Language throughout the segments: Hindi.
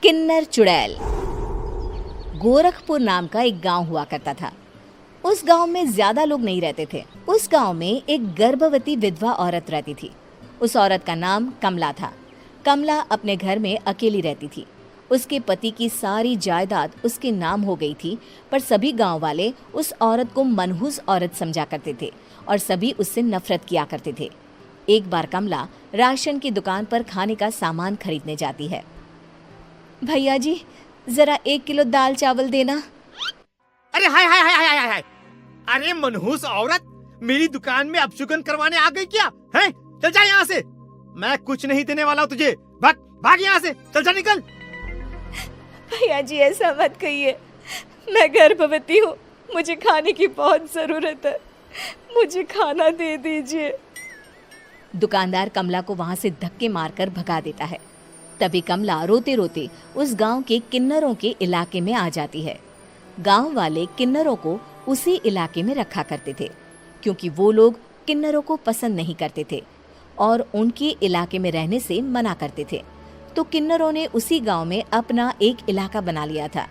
किन्नर चुड़ैल। गोरखपुर नाम का एक गांव हुआ करता था। उस गांव में ज्यादा लोग नहीं रहते थे। उस गांव में एक गर्भवती विधवा औरत रहती थी। उस औरत का नाम कमला था। कमला अपने घर में अकेली रहती थी। उसके पति की सारी जायदाद उसके नाम हो गई थी, पर सभी गांव वाले उस औरत को मनहूस औरत समझा करते थे और सभी उससे नफरत किया करते थे। एक बार कमला राशन की दुकान पर खाने का सामान खरीदने जाती है। भैया जी, जरा 1 किलो दाल चावल देना। अरे हाय हाय हाय हाय हाय हाय! अरे मनहूस औरत, मेरी दुकान में अपशुगन करवाने आ गई क्या? हैं? चल जा यहाँ से। मैं कुछ नहीं देने वाला हूँ तुझे। भाग भाग यहाँ से, चल जा, निकल। भैया जी, ऐसा मत कहिए। मैं गर्भवती हूँ, मुझे खाने की बहुत जरूरत है। मुझे खाना दे दीजिए। दुकानदार कमला को वहां से धक्के मारकर भगा देता है। तभी कमला रोते रोते उस गांव के किन्नरों के इलाके में आ जाती है। गांव वाले किन्नरों को उसी इलाके में रखा करते थे, क्योंकि वो लोग किन्नरों को पसंद नहीं करते थे और उनके इलाके में रहने से मना करते थे। तो किन्नरों ने उसी गांव में अपना एक इलाका बना लिया था।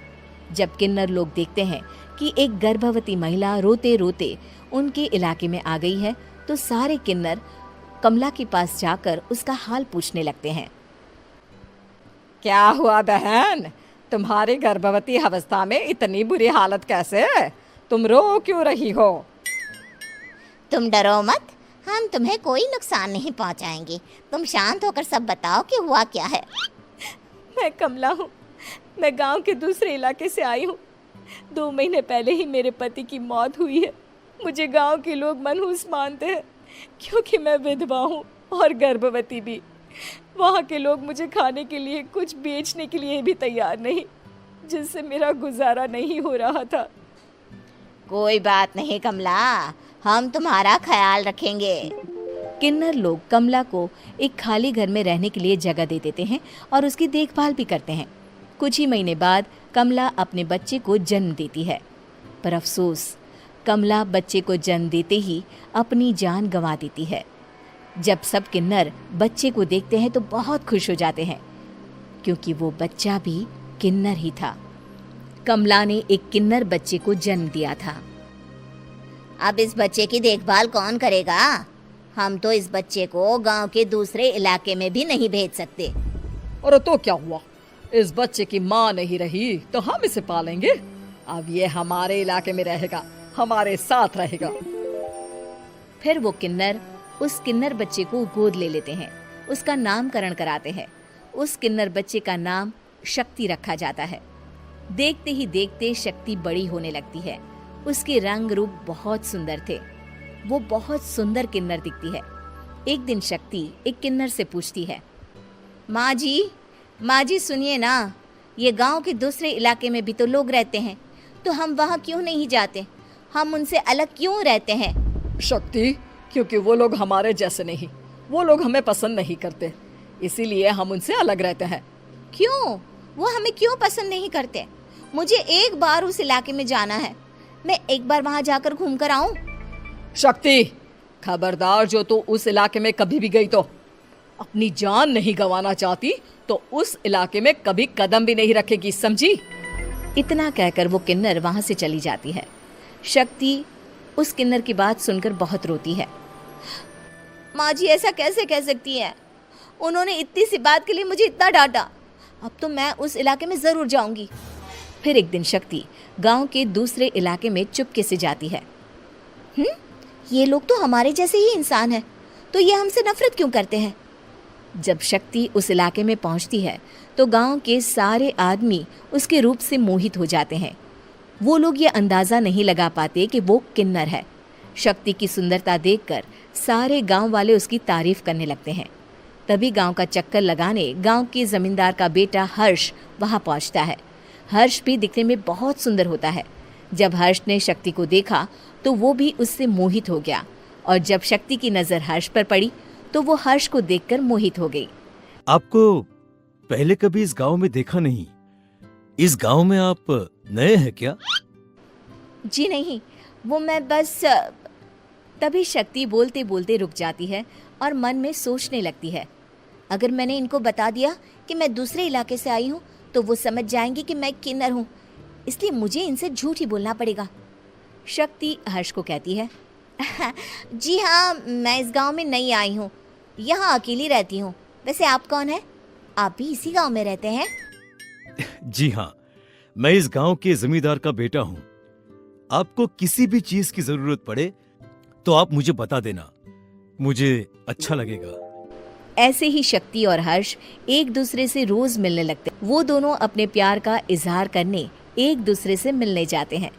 जब किन्नर लोग देखते हैं कि एक गर्भवती महिला रोते रोते उनके इलाके में आ गई है, तो सारे किन्नर कमला के पास जाकर उसका हाल पूछने लगते हैं। क्या हुआ बहन, तुम्हारी गर्भवती अवस्था में इतनी बुरी हालत कैसे है? तुम रो क्यों रही हो? तुम डरो मत, हम तुम्हें कोई नुकसान नहीं पहुंचाएंगे। तुम शांत होकर सब बताओ कि हुआ क्या है। मैं कमला हूँ। मैं गांव के दूसरे इलाके से आई हूँ। 2 महीने पहले ही मेरे पति की मौत हुई है। मुझे गांव के लोग मनहूस मानते हैं, क्योंकि मैं विधवा हूँ और गर्भवती भी। वहाँ के लोग मुझे खाने के लिए कुछ बेचने के लिए भी तैयार नहीं, जिससे मेरा गुजारा नहीं हो रहा था। कोई बात नहीं कमला, हम तुम्हारा ख्याल रखेंगे। किन्नर लोग कमला को एक खाली घर में रहने के लिए जगह दे देते हैं और उसकी देखभाल भी करते हैं। कुछ ही महीने बाद कमला अपने बच्चे को जन्म देती है, पर अफसोस, कमला बच्चे को जन्म देते ही अपनी जान गंवा देती है। जब सब किन्नर बच्चे को देखते हैं तो बहुत खुश हो जाते हैं, क्योंकि वो बच्चा भी किन्नर ही था। कमला ने एक किन्नर बच्चे को जन्म दिया था। अब इस बच्चे की देखभाल कौन करेगा? हम तो इस बच्चे को गांव के दूसरे इलाके में भी नहीं भेज सकते। और तो क्या हुआ, इस बच्चे की माँ नहीं रही तो हम इसे पालेंगे। अब ये हमारे इलाके में रहेगा, हमारे साथ रहेगा। फिर वो किन्नर उस किन्नर बच्चे को गोद ले लेते हैं, उसका नामकरण कराते हैं। उस किन्नर बच्चे का नाम शक्ति रखा जाता है। देखते ही देखते शक्ति बड़ी होने लगती है। उसके रंग रूप बहुत सुंदर थे। वो बहुत सुंदर किन्नर दिखती है। एक दिन शक्ति एक किन्नर से पूछती है, माँ जी सुनिए ना, ये गांव के दूसरे इलाके में भी तो लोग रहते हैं, तो हम वहाँ क्यों नहीं जाते? हम उनसे अलग क्यों रहते हैं? शक्ति, क्योंकि वो लोग हमारे जैसे नहीं, वो लोग हमें पसंद नहीं करते, इसीलिए हम उनसे अलग रहते हैं। क्यों? वो हमें क्यों पसंद नहीं करते? मुझे एक बार उस इलाके में जाना है। मैं एक बार वहाँ जाकर घूम कर आऊं। शक्ति, खबरदार, जो तू उस इलाके में कभी भी गई तो अपनी जान नहीं गंवाना चाहती तो उस इलाके में कभी कदम भी नहीं रखेगी, समझी? इतना कहकर वो किन्नर वहाँ से चली जाती है। शक्ति उस किन्नर की बात सुनकर बहुत रोती है। माँ जी, ऐसा कैसे कह सकती हैं? उन्होंने इतनी सी बात के लिए मुझे इतना डांटा। अब तो मैं उस इलाके में जरूर जाऊंगी। फिर एक दिन शक्ति गांव के दूसरे इलाके में चुपके से जाती है। ये लोग तो हमारे जैसे ही इंसान हैं, तो ये हमसे नफरत क्यों करते हैं? जब शक्ति उस इलाके में पहुंचती है तो गांव के सारे आदमी उसके रूप से मोहित हो जाते हैं। वो लोग ये अंदाजा नहीं लगा पाते कि वो किन्नर है। शक्ति की सुंदरता देखकर सारे गांव वाले उसकी तारीफ करने लगते हैं। तभी गांव का चक्कर लगाने गांव के जमींदार का बेटा हर्ष वहां पहुंचता है। हर्ष भी दिखने में बहुत सुंदर होता है। जब हर्ष ने शक्ति को देखा तो वो भी उससे मोहित हो गया, और जब शक्ति की नजर हर्ष पर पड़ी तो वो हर्ष को देखकर मोहित हो गई। आपको पहले कभी इस गांव में देखा नहीं। इस गांव में आप नए हैं क्या? जी नहीं, वो मैं बस। तभी शक्ति बोलते बोलते रुक जाती है और मन में सोचने लगती है, अगर मैंने इनको बता दिया कि मैं दूसरे इलाके से आई हूँ तो वो समझ जाएंगे कि मैं किन्नर हूँ, इसलिए मुझे इनसे झूठ ही बोलना पड़ेगा। शक्ति हर्ष को कहती है, जी हाँ, मैं इस गांव में नई आई हूँ, यहाँ अकेली रहती हूँ। वैसे आप कौन है? आप भी इसी गांव में रहते हैं? जी हाँ, मैं इस गांव के जमींदार का बेटा हूँ। आपको किसी भी चीज की जरूरत पड़े तो आप मुझे बता देना, मुझे अच्छा लगेगा। ऐसे ही शक्ति और हर्ष एक दूसरे से रोज मिलने लगते। वो दोनों अपने प्यार का इजहार करने एक दूसरे से मिलने जाते हैं।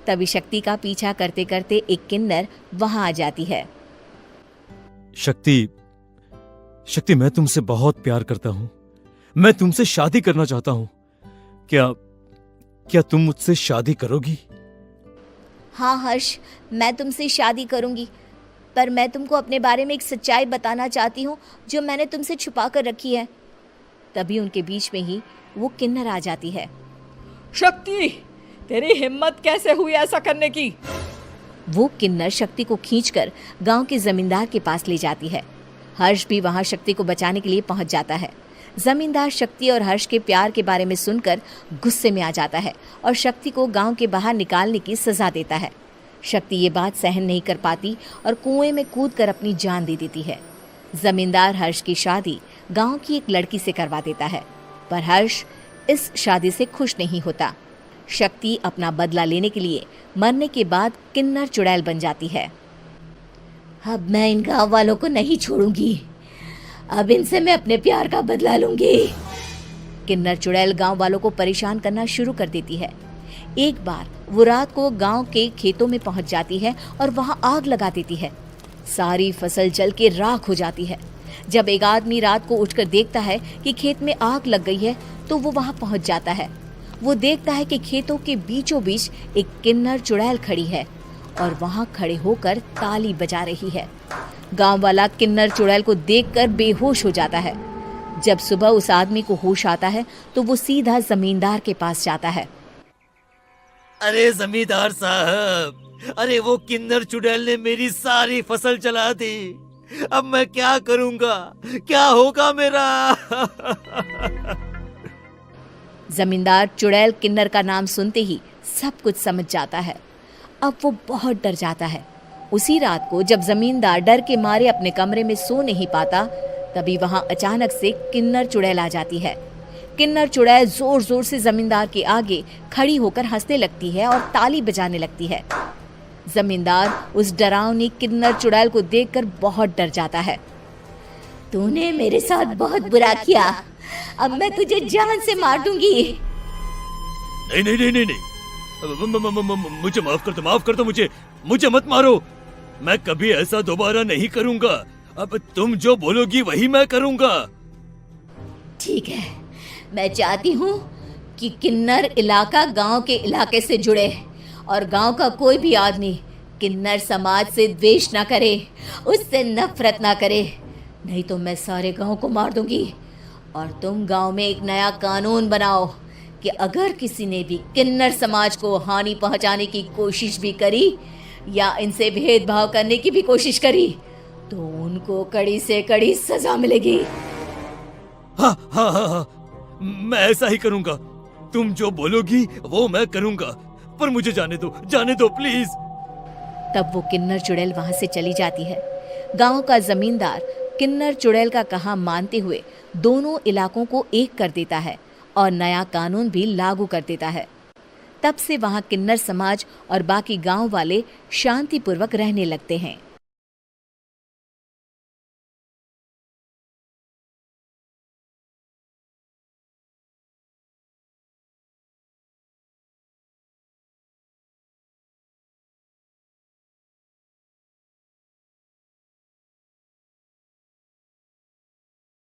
तभी शक्ति का पीछा करते करते एक किन्नर वहां आ जाती है। शक्ति, शक्ति, मैं तुमसे बहुत प्यार करता हूँ। मैं तुमसे शादी करना चाहता हूँ। क्या तुम मुझसे शादी करोगी? हाँ हर्ष, मैं तुमसे शादी करूंगी, पर मैं तुमको अपने बारे में एक सच्चाई बताना चाहती हूँ जो मैंने तुमसे छुपा कर रखी है। तभी उनके बीच में ही वो किन्नर आ जाती है। शक्ति, तेरी हिम्मत कैसे हुई ऐसा करने की? वो किन्नर शक्ति को खींचकर गांव के जमींदार के पास ले जाती है। हर्ष भी वहां शक्ति को बचाने के लिए पहुंच जाता है। जमींदार शक्ति और हर्ष के प्यार के बारे में सुनकर गुस्से में आ जाता है और शक्ति को गांव के बाहर निकालने की सजा देता है। शक्ति ये बात सहन नहीं कर पाती और कुएं में कूदकर अपनी जान दे देती है। जमींदार हर्ष की शादी गांव की एक लड़की से करवा देता है, पर हर्ष इस शादी से खुश नहीं होता। शक्ति अपना बदला लेने के लिए मरने के बाद किन्नर चुड़ैल बन जाती है। अब मैं इन गांव वालों को नहीं छोड़ूंगी, अब इनसे मैं अपने प्यार का बदला लूंगी। किन्नर चुड़ैल गांव वालों को परेशान करना शुरू कर देती है। एक बार वो रात को गांव के खेतों में पहुंच जाती है और वहां आग लगा देती है। सारी फसल जल के राख हो जाती है। जब एक आदमी रात को उठकर देखता है कि खेत में आग लग गई है तो वो वहां पहुंच जाता है। वो देखता है कि खेतों के बीचों बीच एक किन्नर चुड़ैल खड़ी है और वहां खड़े होकर ताली बजा रही है। गांव वाला किन्नर चुड़ैल को देखकर बेहोश हो जाता है। जब सुबह उस आदमी को होश आता है तो वो सीधा जमींदार के पास जाता है। अरे जमींदार साहब, अरे वो किन्नर चुड़ैल ने मेरी सारी फसल जला दी। अब मैं क्या करूंगा? क्या होगा मेरा? जमींदार चुड़ैल किन्नर का नाम सुनते ही सब कुछ समझ जाता है। अब वो बहुत डर जाता है। उसी रात को जब जमींदार डर के मारे अपने कमरे में सो नहीं पाता, तभी वहां अचानक से किन्नर चुड़ैल आ जाती है। किन्नर चुड़ैल जोर जोर से जमींदार के आगे खड़ी होकर हंसने लगती है और ताली बजाने लगती है। जमींदार उस डरावनी किन्नर चुड़ैल को देखकर बहुत डर जाता है। तूने मेरे साथ बहुत बुरा किया, अब मैं तुझे जान से मार दूंगी। नहीं नहीं नहीं नहीं नहीं, मुझे माफ कर दो, मुझे मत मारो। मैं कभी ऐसा दोबारा नहीं करूंगा। अब तुम जो बोलोगी वही मैं करूंगा। ठीक है, मैं चाहती हूँ कि किन्नर इलाका गांव के इलाके से जुड़े और गांव का कोई भी आदमी किन्नर समाज से द्वेष ना करे, उससे नफरत ना करे, नहीं तो मैं सारे गांव को मार दूंगी। और तुम गांव में एक नया कानून बनाओ कि अगर किसी ने भी किन्नर समाज को हानि पहुंचाने की कोशिश भी करी या इनसे भेदभाव करने की भी कोशिश करी तो उनको कड़ी से कड़ी सजा मिलेगी। हाँ हाँ हाँ हाँ, मैं ऐसा ही करूंगा। तुम जो बोलोगी वो मैं करूंगा, पर मुझे जाने दो प्लीज। तब वो किन्नर चुड़ैल वहां से चली जाती है। गांव का जमींदार किन्नर चुड़ैल का कहा मानते हुए दोनों इलाकों को एक कर देता है और नया कानून भी लागू कर देता है। तब से वहां किन्नर समाज और बाकी गांव वाले शांतिपूर्वक रहने लगते हैं।